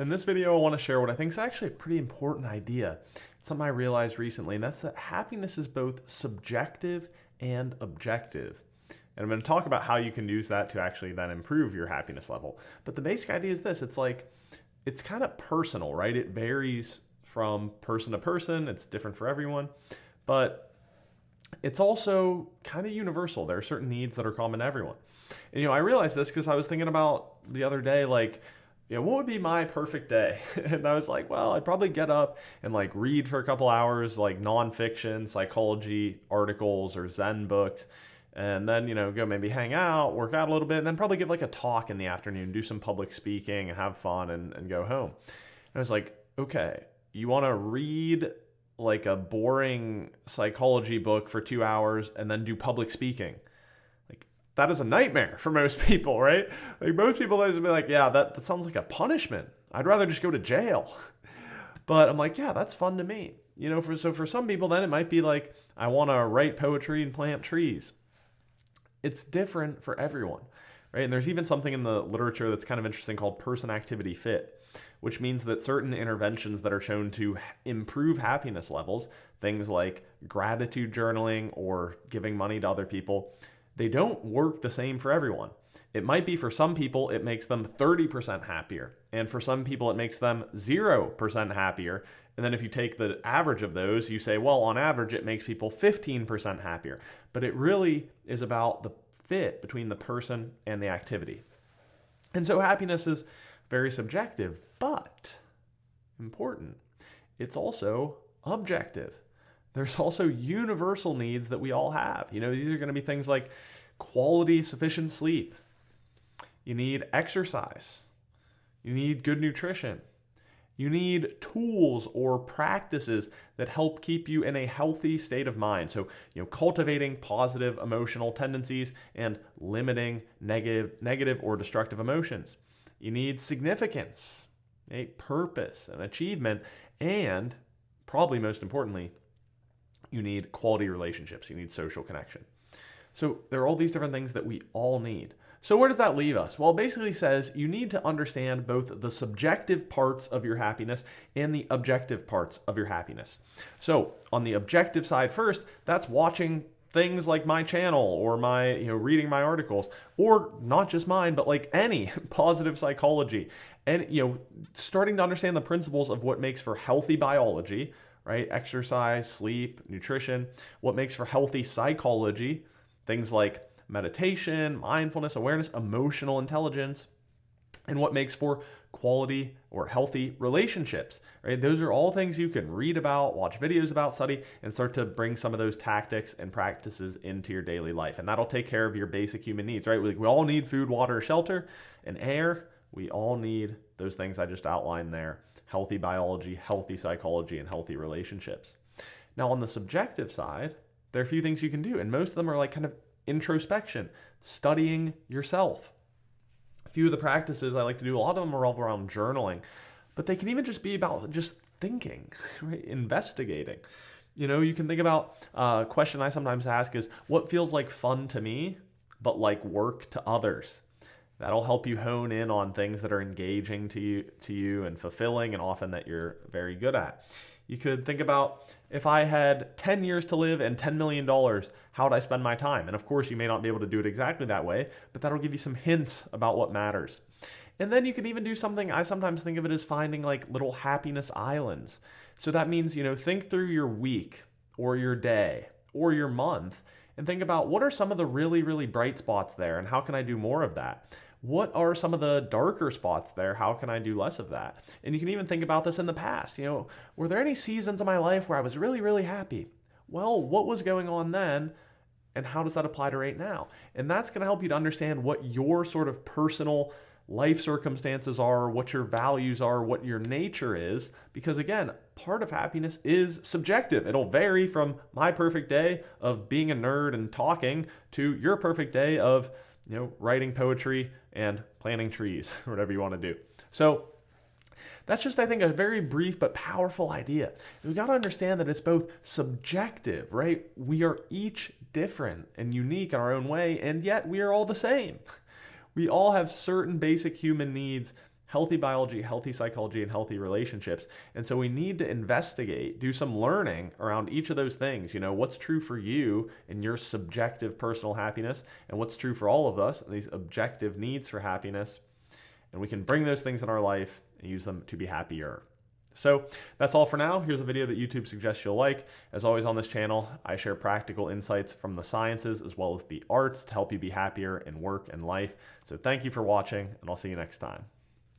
In this video, I want to share what I think is actually a pretty important idea. It's something I realized recently, and that's that happiness is both subjective and objective. And I'm going to talk about how you can use that to actually then improve your happiness level. But the basic idea is this. It's kind of personal, right? It varies from person to person. It's different for everyone. But it's also kind of universal. There are certain needs that are common to everyone. And, I realized this because I was thinking about the other day, what would be my perfect day? And I was like, well, I'd probably get up and read for a couple hours, nonfiction, psychology articles or Zen books. And then, go maybe hang out, work out a little bit, and then probably give a talk in the afternoon, do some public speaking and have fun and go home. And I was like, okay, you want to read a boring psychology book for 2 hours and then do public speaking? That is a nightmare for most people, right? Most people always be like, yeah, that sounds like a punishment. I'd rather just go to jail. But I'm like, yeah, that's fun to me. For some people, then it might be I want to write poetry and plant trees. It's different for everyone, right? And there's even something in the literature that's kind of interesting called person-activity fit, which means that certain interventions that are shown to improve happiness levels, things like gratitude journaling or giving money to other people, they don't work the same for everyone. It might be for some people, it makes them 30% happier. And for some people, it makes them 0% happier. And then if you take the average of those, you say, well, on average, it makes people 15% happier. But it really is about the fit between the person and the activity. And so happiness is very subjective, but important. It's also objective. There's also universal needs that we all have. These are going to be things like quality, sufficient sleep. You need exercise. You need good nutrition. You need tools or practices that help keep you in a healthy state of mind. So, cultivating positive emotional tendencies and limiting negative or destructive emotions. You need significance, a purpose, an achievement, and probably most importantly, you need quality relationships. You need social connection. So there are all these different things that we all need. So where does that leave us? Well, it basically says you need to understand both the subjective parts of your happiness and the objective parts of your happiness. So on the objective side first, that's watching things like my channel or my, reading my articles, or not just mine, but any positive psychology, and, starting to understand the principles of what makes for healthy biology, right? Exercise, sleep, nutrition, what makes for healthy psychology, things like meditation, mindfulness, awareness, emotional intelligence, and what makes for quality or healthy relationships, right? Those are all things you can read about, watch videos about, study, and start to bring some of those tactics and practices into your daily life. And that'll take care of your basic human needs, right? We all need food, water, shelter, and air. We all need those things I just outlined there. Healthy biology, healthy psychology, and healthy relationships. Now, on the subjective side, there are a few things you can do, and most of them are kind of introspection, studying yourself. A few of the practices I like to do, a lot of them are all around journaling, but they can even just be about just thinking, right? Investigating. You can think about a question I sometimes ask is, what feels like fun to me, but like work to others? That'll help you hone in on things that are engaging to you and fulfilling, and often that you're very good at. You could think about, if I had 10 years to live and $10 million, how would I spend my time? And of course, you may not be able to do it exactly that way, but that'll give you some hints about what matters. And then you can even do something, I sometimes think of it as finding little happiness islands. So that means, think through your week or your day or your month and think about, what are some of the really, really bright spots there, and how can I do more of that? What are some of the darker spots there? How can I do less of that? And you can even think about this in the past. Were there any seasons of my life where I was really, really happy? Well, what was going on then? And how does that apply to right now? And that's going to help you to understand what your sort of personal life circumstances are, what your values are, what your nature is. Because again, part of happiness is subjective. It'll vary from my perfect day of being a nerd and talking to your perfect day of writing poetry and planting trees, or whatever you want to do. So that's just, I think, a very brief but powerful idea. We've got to understand that it's both subjective, right? We are each different and unique in our own way, and yet we are all the same. We all have certain basic human needs healthy biology, healthy psychology, and healthy relationships. And so we need to investigate, do some learning around each of those things. You know, what's true for you and your subjective personal happiness, and what's true for all of us, and these objective needs for happiness. And we can bring those things in our life and use them to be happier. So that's all for now. Here's a video that YouTube suggests you'll like. As always on this channel, I share practical insights from the sciences as well as the arts to help you be happier in work and life. So thank you for watching, and I'll see you next time.